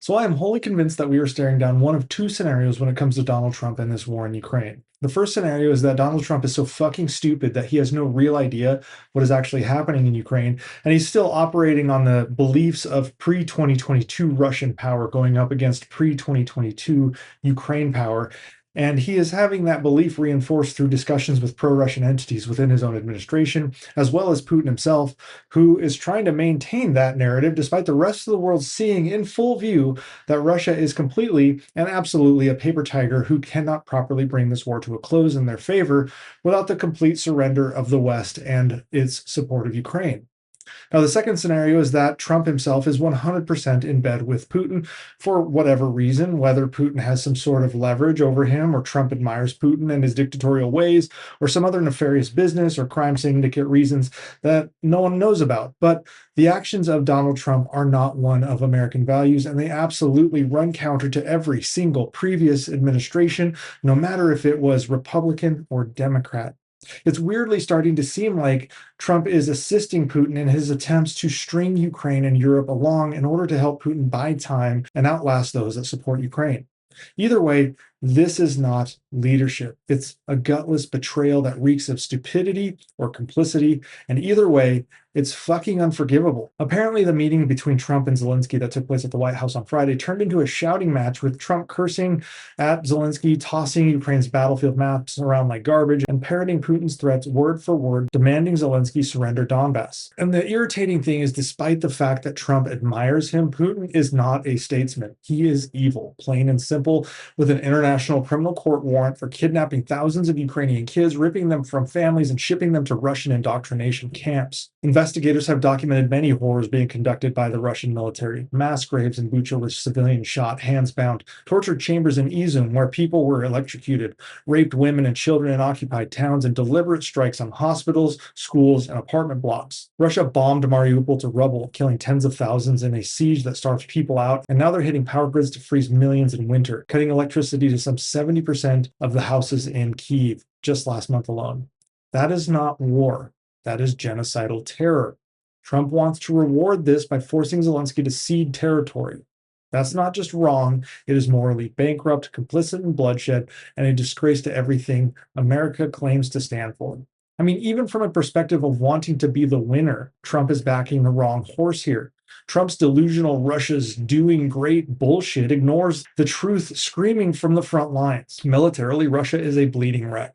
So I am wholly convinced that we are staring down one of two scenarios when it comes to Donald Trump and this war in Ukraine. The first scenario is that Donald Trump is so fucking stupid that he has no real idea what is actually happening in Ukraine, and he's still operating on the beliefs of pre 2022 Russian power going up against pre 2022 Ukraine power. And he is having that belief reinforced through discussions with pro Russian entities within his own administration, as well as Putin himself, who is trying to maintain that narrative despite the rest of the world seeing in full view that Russia is completely and absolutely a paper tiger who cannot properly bring this war to a close in their favor without the complete surrender of the West and its support of Ukraine. Now, the second scenario is that Trump himself is 100% in bed with Putin for whatever reason, whether Putin has some sort of leverage over him, or Trump admires Putin and his dictatorial ways, or some other nefarious business or crime syndicate reasons that no one knows about. But the actions of Donald Trump are not one of American values, and they absolutely run counter to every single previous administration, no matter if it was Republican or Democrat. It's weirdly starting to seem like Trump is assisting Putin in his attempts to string Ukraine and Europe along in order to help Putin buy time and outlast those that support Ukraine. Either way, this is not leadership. It's a gutless betrayal that reeks of stupidity or complicity. And either way, it's fucking unforgivable. Apparently, the meeting between Trump and Zelensky that took place at the White House on Friday turned into a shouting match with Trump cursing at Zelensky, tossing Ukraine's battlefield maps around like garbage, and parroting Putin's threats word for word, demanding Zelensky surrender Donbass. And the irritating thing is, despite the fact that Trump admires him, Putin is not a statesman. He is evil, plain and simple, with an international criminal court warrant for kidnapping thousands of Ukrainian kids, ripping them from families, and shipping them to Russian indoctrination camps. Investigators have documented many horrors being conducted by the Russian military. Mass graves in Bucha with civilians shot, hands bound, torture chambers in Izum where people were electrocuted, raped women and children in occupied towns, and deliberate strikes on hospitals, schools, and apartment blocks. Russia bombed Mariupol to rubble, killing tens of thousands in a siege that starved people out, and now they're hitting power grids to freeze millions in winter, cutting electricity to some 70% of the houses in Kyiv just last month alone. That is not war. That is genocidal terror. Trump wants to reward this by forcing Zelensky to cede territory. That's not just wrong, it is morally bankrupt, complicit in bloodshed, and a disgrace to everything America claims to stand for. I mean, even from a perspective of wanting to be the winner, Trump is backing the wrong horse here. Trump's delusional Russia's doing great bullshit ignores the truth screaming from the front lines. Militarily, Russia is a bleeding wreck.